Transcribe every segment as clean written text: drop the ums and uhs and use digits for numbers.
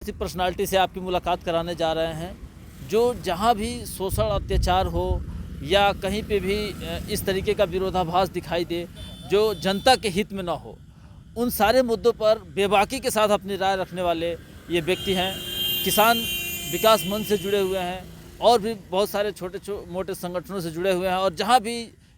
ऐसी पर्सनालिटी से आपकी मुलाकात कराने जा रहे हैं जो जहाँ भी शोषण अत्याचार हो या कहीं पे भी इस तरीके का विरोधाभास दिखाई दे जो जनता के हित में ना हो, उन सारे मुद्दों पर बेबाकी के साथ अपनी राय रखने वाले ये व्यक्ति हैं। किसान विकास मंच से जुड़े हुए हैं और भी बहुत सारे छोटे मोटे संगठनों से जुड़े हुए हैं और जहाँ भी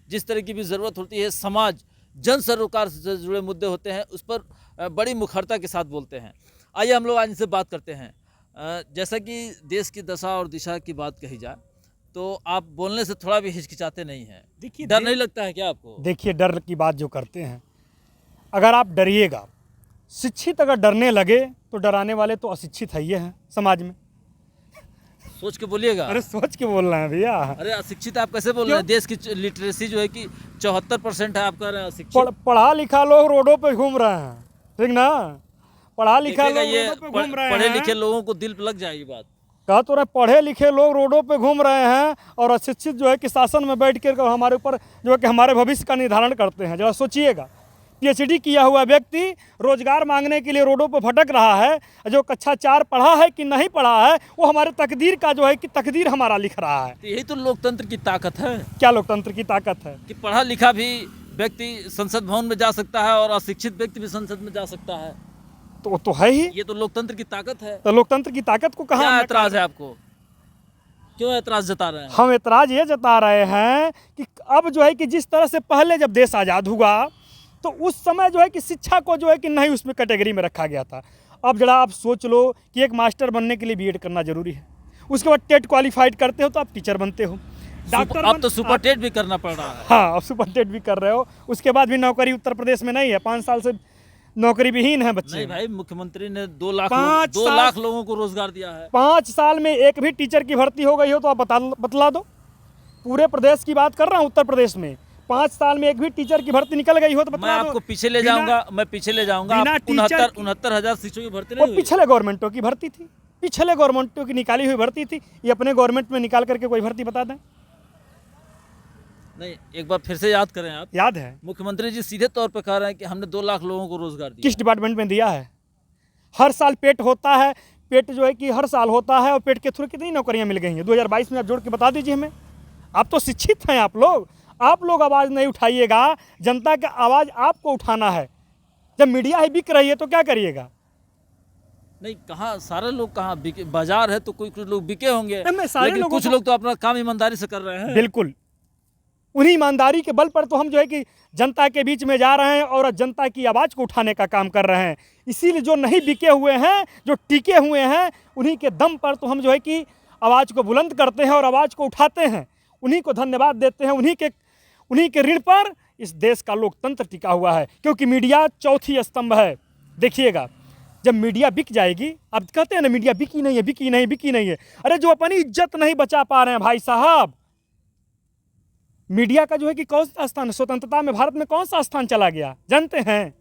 जिस तरह की भी ज़रूरत होती है, समाज जन सरोकार से जुड़े मुद्दे होते हैं, उस पर बड़ी मुखरता के साथ बोलते हैं। आइए हम लोग आज इनसे बात करते हैं। जैसा कि देश की दशा और दिशा की बात कही जाए तो आप बोलने से थोड़ा भी हिचकिचाते नहीं हैं। देखिए, डर नहीं लगता है क्या आपको? देखिए, डर की बात जो करते हैं, अगर आप डरिएगा, शिक्षित अगर डरने लगे तो डराने वाले तो अशिक्षित है ये हैं समाज में। सोच के बोलिएगा। अरे सोच के बोल रहे हैं भैया। अरे अशिक्षित आप कैसे बोल रहे हैं? देश की लिटरेसी जो है कि 74% है, आप कह रहे हैं अशिक्षित। पढ़ा लिखा लोग रोडों पे घूम रहे हैं, ठीक ना? पढ़ा लिखा लोग ये रोडों पे घूम रहे हैं। पढ़े लिखे लोगों को दिल पे लग जाएगी बात। कहा तो रहे, पढ़े लिखे लोग रोडों पे घूम रहे हैं और अशिक्षित जो है कि शासन में बैठ कर हमारे ऊपर जो है कि हमारे भविष्य का निर्धारण करते हैं। जरा सोचिएगा, पीएचडी किया हुआ व्यक्ति रोजगार मांगने के लिए रोडों पर भटक रहा है, जो कक्षा 4 पढ़ा है कि नहीं पढ़ा है वो हमारे तकदीर का जो है कि तकदीर हमारा लिख रहा है। यही तो लोकतंत्र की ताकत है। क्या लोकतंत्र की ताकत है? कि पढ़ा लिखा भी व्यक्ति संसद भवन में जा सकता है और अशिक्षित व्यक्ति भी संसद में जा सकता है। तो तो है ही, ये तो लोकतंत्र की ताकत है। तो लोकतंत्र की ताकत को कहाँ एतराज है आपको? क्यों एतराज जता रहे हैं? हम एतराज ये जता रहे हैं कि अब जो है कि जिस तरह से पहले जब देश आज़ाद हुआ तो उस समय जो है कि शिक्षा को जो है कि नहीं उसमें कैटेगरी में रखा गया था। अब जरा आप सोच लो कि एक मास्टर बनने के लिए बीएड करना जरूरी है, उसके बाद टेट क्वालिफाइड करते हो तो आप टीचर बनते हो, डॉक्टर अब तो सुपर टेट भी करना पड़ रहा है। हाँ, अब सुपर टेट भी कर रहे हो, उसके बाद भी नौकरी उत्तर प्रदेश में नहीं है। 5 साल से नौकरी विहीन है बच्चे। नहीं भाई, मुख्यमंत्री ने 2 लाख लोगों को रोजगार दिया है। 5 साल में एक भी टीचर की भर्ती हो गई हो तो आप बतला दो। पूरे प्रदेश की बात कर रहा हूँ, उत्तर प्रदेश में 5 साल में एक भी टीचर की भर्ती निकल गई हो तो बता दो। मैं आपको पीछे ले जाऊंगा, मैं पीछे ले जाऊंगा। 69,000 शिक्षकों की भर्ती नहीं हुई। पिछले गवर्नमेंटों की भर्ती थी, पिछले गवर्नमेंटों की निकाली हुई भर्ती थी। ये अपने गवर्नमेंट में निकाल करके कोई भर्ती बता दें। नहीं, एक बार फिर से याद करें आप। याद है, मुख्यमंत्री जी सीधे तौर पर कह रहे हैं कि हमने 2 लाख लोगों को रोजगार दिया। किस डिपार्टमेंट में दिया है? हर साल पेट होता है, पेट जो है कि हर साल होता है और पेट के थ्रू कितनी नौकरियां मिल गई हैं 2022 में? आप जोड़ के बता दीजिए हमें। आप तो शिक्षित हैं, आप लोग आवाज़ नहीं उठाइएगा। जनता का आवाज़ आपको उठाना है। जब मीडिया ही बिक रही है तो क्या करिएगा? नहीं, कहाँ सारे लोग कहाँ बिके? बाजार है तो कुछ लोग बिके होंगे, लेकिन कुछ लोग तो अपना काम ईमानदारी से कर रहे हैं। बिल्कुल, उन्हीं ईमानदारी के बल पर तो हम जो है कि जनता के बीच में जा रहे हैं और जनता की आवाज़ को उठाने का काम कर रहे हैं। इसीलिए जो नहीं बिके हुए हैं, जो टिके हुए हैं, उन्हीं के दम पर तो हम जो है कि आवाज़ को बुलंद करते हैं और आवाज़ को उठाते हैं। उन्हीं को धन्यवाद देते हैं। उन्हीं के ऋण पर इस देश का लोकतंत्र टिका हुआ है, क्योंकि मीडिया चौथी स्तंभ है। देखिएगा, जब मीडिया बिक जाएगी, अब कहते हैं ना मीडिया बिकी नहीं है, बिकी नहीं, बिकी नहीं है। अरे जो अपनी इज्जत नहीं बचा पा रहे हैं भाई साहब, मीडिया का जो है कि कौन सा स्थान, स्वतंत्रता में भारत में कौन सा स्थान चला गया जानते हैं?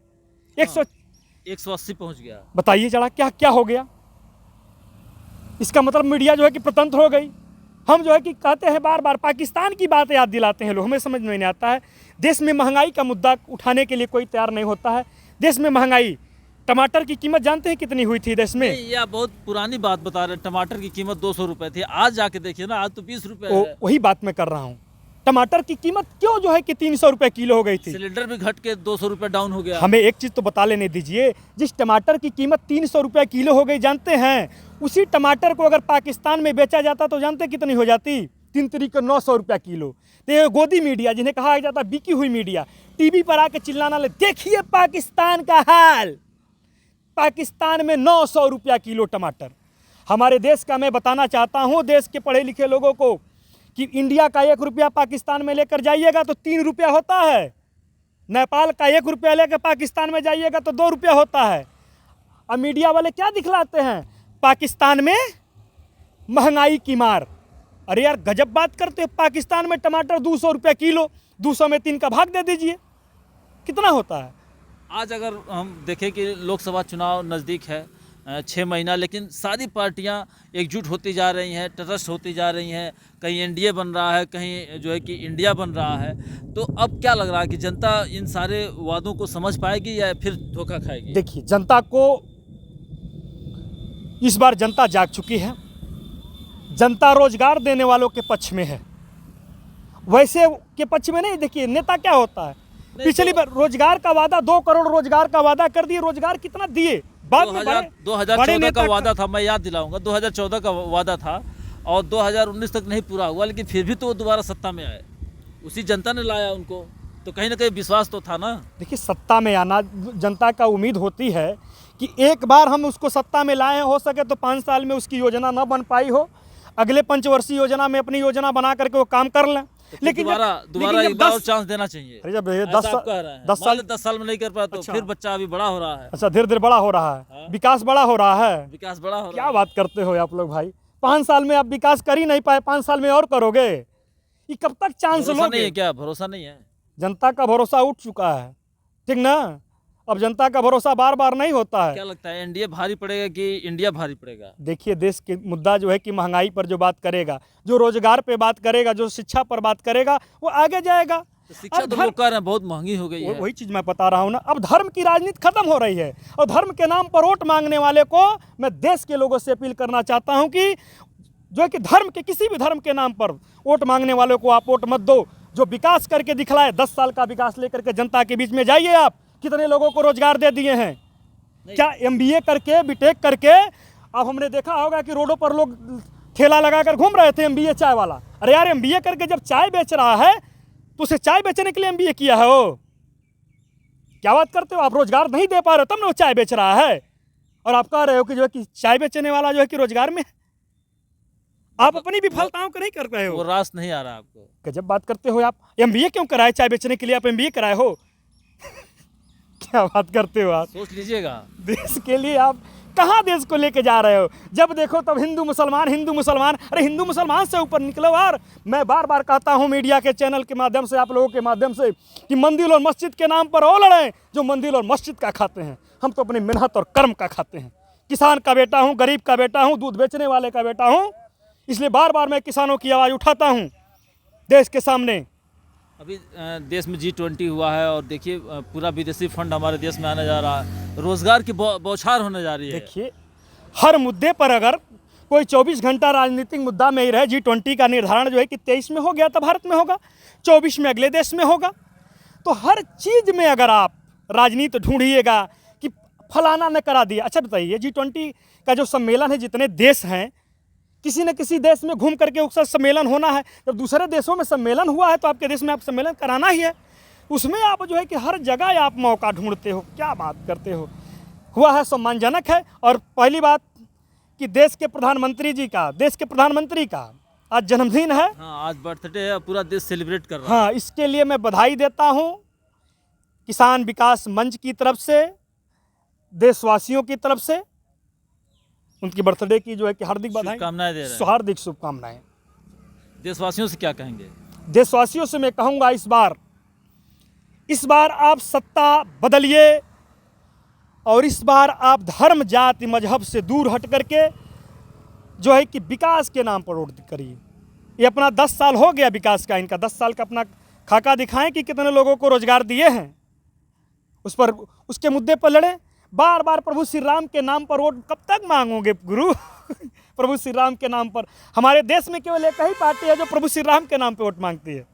180 पहुंच गया। बताइए जरा, क्या क्या हो गया? इसका मतलब मीडिया जो है कि प्रतंत्र हो गई। हम जो है कि कहते हैं बार बार, पाकिस्तान की बात याद दिलाते हैं लोग, हमें समझ में नहीं आता है। देश में महंगाई का मुद्दा उठाने के लिए कोई तैयार नहीं होता है। देश में महंगाई, टमाटर की कीमत जानते हैं कितनी हुई थी देश में? यह बहुत पुरानी बात बता रहे हैं। टमाटर की कीमत 200 रुपए थी, आज जाके देखिए ना, आज तो 20 रुपए है। वही बात मैं कर रहा हूँ। टमाटर की कीमत क्यों जो है कि 300 रुपये किलो हो गई थी? सिलेंडर भी घट के 200 रुपये डाउन हो गया। हमें एक चीज़ तो बता लेने दीजिए, जिस टमाटर की कीमत 300 रुपये किलो हो गई जानते हैं, उसी टमाटर को अगर पाकिस्तान में बेचा जाता तो जानते कितनी हो जाती? 3 तरीके 900 रुपया किलो। तो ये गोदी मीडिया, जिन्हें कहा जाता बिकी हुई मीडिया, टीवी पर आके चिल्लाना ले, देखिए पाकिस्तान का हाल, पाकिस्तान में 900 रुपया किलो टमाटर। हमारे देश का मैं बताना चाहता हूँ देश के पढ़े लिखे लोगों को कि इंडिया का 1 रुपया पाकिस्तान में लेकर जाइएगा तो 3 रुपया होता है। नेपाल का 1 रुपया लेकर पाकिस्तान में जाइएगा तो 2 रुपया होता है। अब मीडिया वाले क्या दिखलाते हैं? पाकिस्तान में महंगाई की मार। अरे यार, गजब बात करते हो। पाकिस्तान में टमाटर 200 रुपया किलो, 200 में 3 का भाग दे दीजिए, कितना होता है? आज अगर हम देखें कि लोकसभा चुनाव नज़दीक है, 6 महीना, लेकिन सारी पार्टियां एकजुट होती जा रही हैं, तटस्थ होती जा रही हैं। कहीं एनडीए बन रहा है, कहीं जो है कि इंडिया बन रहा है। तो अब क्या लग रहा है कि जनता इन सारे वादों को समझ पाएगी या फिर धोखा खाएगी? देखिए, जनता को इस बार जनता जाग चुकी है, जनता रोजगार देने वालों के पक्ष में है, वैसे के पक्ष में नहीं। देखिए नेता क्या होता है, पिछली बार रोजगार का वादा 2 करोड़ रोजगार का वादा कर दिए, रोजगार कितना दिए? बाद में 2014 का वादा था, मैं याद दिलाऊंगा, 2014 का वादा था और 2019 तक नहीं पूरा हुआ, लेकिन फिर भी तो वो दोबारा सत्ता में आए, उसी जनता ने लाया उनको, तो कहीं ना कहीं विश्वास तो था ना। देखिए सत्ता में आना जनता का उम्मीद होती है कि एक बार हम उसको सत्ता में लाए, हो सके तो 5 साल में उसकी योजना न बन पाई हो, अगले पंचवर्षीय योजना में अपनी योजना बना करके वो काम कर लें। तो लेकिन दोबारा एक बार और चांस देना चाहिए। अरे जब 10 साल में नहीं कर पाया तो अच्छा। फिर बच्चा अभी बड़ा हो रहा है। अच्छा, धीरे धीरे बड़ा हो रहा है। हाँ। विकास बड़ा हो रहा है। विकास बड़ा हो रहा क्या है। बात करते हो आप लोग भाई, 5 साल में आप विकास कर ही नहीं पाए, 5 साल में और करोगे? ये कब तक चांस भरोसा नहीं लोगे? है क्या? भरोसा नहीं है। जनता का भरोसा उठ चुका है, ठीक ना? अब जनता का भरोसा बार बार नहीं होता है। क्या लगता है, एनडीए भारी पड़ेगा कि इंडिया भारी पड़ेगा? देखिए देश के मुद्दा जो है कि महंगाई पर जो बात करेगा, जो रोजगार पे बात करेगा, जो शिक्षा पर बात करेगा, वो आगे जाएगा। तो शिक्षा तो लोग कह रहे हैं बहुत महंगी हो गई है। वही चीज़ मैं बता रहा हूँ ना, अब धर्म की राजनीति खत्म हो रही है और धर्म के नाम पर वोट मांगने वाले को मैं देश के लोगों से अपील करना चाहता हूँ कि जो है कि धर्म के, किसी भी धर्म के नाम पर वोट मांगने वालों को आप वोट मत दो। जो विकास करके दिखलाए, 10 साल का विकास लेकर के जनता के बीच में जाइए। आप कितने लोगों को रोजगार दे दिए हैं? क्या MBA करके, बीटेक करके? अब हमने देखा होगा कि रोडों पर लोग ठेला लगाकर घूम रहे थे, MBA चाय वाला। अरे यार, MBA करके जब चाय बेच रहा है तो उसे चाय बेचने के लिए MBA किया है वो? क्या बात करते हो आप? रोजगार नहीं दे पा रहे हो तब ना वो चाय बेच रहा है, और आप कह रहे हो कि जो है कि चाय बेचने वाला जो है कि रोजगार में है। आप अपनी विफलताओं को नहीं कर रहे हो। वो रास नहीं आ रहा आपको। गजब बात करते हो आप। MBA क्यों कराए? चाय बेचने के लिए आप MBA कराए हो? क्या बात करते हो आप? सोच लीजिएगा। देश के लिए आप कहाँ देश को लेके जा रहे हो? जब देखो तब हिंदू मुसलमान, हिंदू मुसलमान। अरे हिंदू मुसलमान से ऊपर निकलो यार। मैं बार बार कहता हूँ मीडिया के चैनल के माध्यम से, आप लोगों के माध्यम से, कि मंदिर और मस्जिद के नाम पर वो लड़ें जो मंदिर और मस्जिद का खाते हैं। हम तो अपनी मेहनत और कर्म का खाते हैं। किसान का बेटा हूँ, गरीब का बेटा हूँ, दूध बेचने वाले का बेटा हूँ, इसलिए बार बार मैं किसानों की आवाज़ उठाता हूँ देश के सामने। अभी देश में G20 हुआ है और देखिए पूरा विदेशी फंड हमारे देश में आने जा रहा है, रोजगार की बौछार होने जा रही है। देखिए हर मुद्दे पर अगर कोई 24 घंटा राजनीतिक मुद्दा में ही रहे, G20 का निर्धारण जो है कि 23 में हो गया तो भारत में होगा, 24 में अगले देश में होगा। तो हर चीज़ में अगर आप राजनीति ढूंढिएगा कि फलाना ने करा दिया। अच्छा बताइए, G20 का जो सम्मेलन है, जितने देश हैं, किसी न किसी देश में घूम करके उसका सम्मेलन होना है। जब दूसरे देशों में सम्मेलन हुआ है तो आपके देश में आप सम्मेलन कराना ही है। उसमें आप जो है कि हर जगह आप मौका ढूंढते हो। क्या बात करते हो? हुआ है, सम्मानजनक है। और पहली बात कि देश के प्रधानमंत्री का आज जन्मदिन है। हाँ, आज बर्थडे है, पूरा देश सेलिब्रेट कर रहा है। हाँ, इसके लिए मैं बधाई देता हूँ किसान विकास मंच की तरफ से, देशवासियों की तरफ से। उनकी बर्थडे की जो है कि हार्दिक बधाई, शुभकामनाएं दे रहे हैं। हार्दिक शुभकामनाएं। देशवासियों से क्या कहेंगे? देशवासियों से मैं कहूँगा, इस बार आप सत्ता बदलिए और इस बार आप धर्म, जाति, मजहब से दूर हट करके जो है कि विकास के नाम पर वोट करिए। ये अपना 10 साल हो गया विकास का, इनका 10 साल का अपना खाका दिखाएं कि कितने लोगों को रोजगार दिए हैं, उस पर, उसके मुद्दे पर लड़ें। बार बार प्रभु श्री राम के नाम पर वोट कब तक मांगोगे गुरु? प्रभु श्री राम के नाम पर हमारे देश में केवल एक ही पार्टी है जो प्रभु श्री राम के नाम पर वोट मांगती है।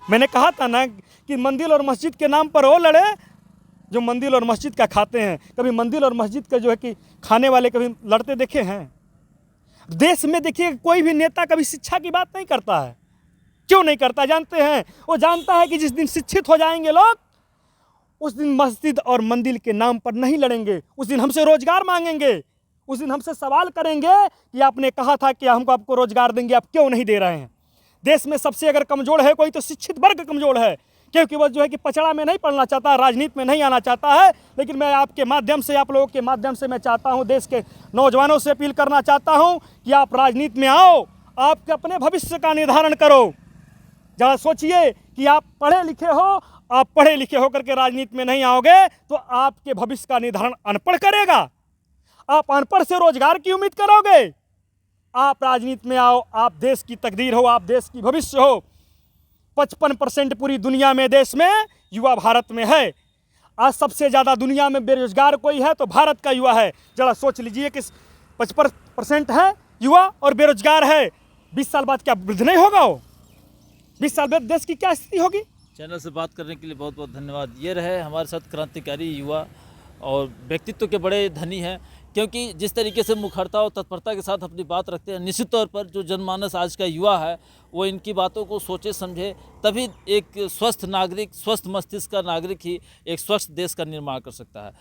मैंने कहा था ना कि मंदिर और मस्जिद के नाम पर वो लड़े जो मंदिर और मस्जिद का खाते हैं। कभी मंदिर और मस्जिद का जो है कि खाने वाले कभी लड़ते देखे हैं? देश में देखिए कोई भी नेता कभी शिक्षा की बात नहीं करता है। क्यों नहीं करता जानते हैं? वो जानता है कि जिस दिन शिक्षित हो जाएंगे लोग, उस दिन मस्जिद और मंदिर के नाम पर नहीं लड़ेंगे, उस दिन हमसे रोजगार मांगेंगे, उस दिन हमसे सवाल करेंगे कि आपने कहा था कि हमको आपको रोजगार देंगे, आप क्यों नहीं दे रहे हैं? देश में सबसे अगर कमज़ोर है कोई तो शिक्षित वर्ग कमज़ोर है, क्योंकि वो जो है कि पचड़ा में नहीं पढ़ना चाहता, राजनीति में नहीं आना चाहता है। लेकिन मैं आपके माध्यम से, आप लोगों के माध्यम से मैं चाहता हूँ, देश के नौजवानों से अपील करना चाहता हूँ कि आप राजनीति में आओ, आपके अपने भविष्य का निर्धारण करो। जरा सोचिए कि आप पढ़े लिखे हो, आप पढ़े लिखे होकर के राजनीति में नहीं आओगे तो आपके भविष्य का निर्धारण अनपढ़ करेगा। आप अनपढ़ से रोजगार की उम्मीद करोगे? आप राजनीति में आओ, आप देश की तकदीर हो, आप देश की भविष्य हो। 55% पूरी दुनिया में, देश में युवा भारत में है। आज सबसे ज़्यादा दुनिया में बेरोजगार कोई है तो भारत का युवा है। जरा सोच लीजिए कि 55% है युवा और बेरोजगार है। 20 साल बाद क्या वृद्ध नहीं होगा वो? 20 साल बाद देश की क्या स्थिति होगी? चैनल से बात करने के लिए बहुत बहुत धन्यवाद। ये रहे हमारे साथ क्रांतिकारी युवा और व्यक्तित्व के बड़े धनी हैं, क्योंकि जिस तरीके से मुखरता और तत्परता के साथ अपनी बात रखते हैं, निश्चित तौर पर जो जनमानस आज का युवा है वो इनकी बातों को सोचे समझे, तभी एक स्वस्थ नागरिक, स्वस्थ मस्तिष्क का नागरिक ही एक स्वस्थ देश का निर्माण कर सकता है।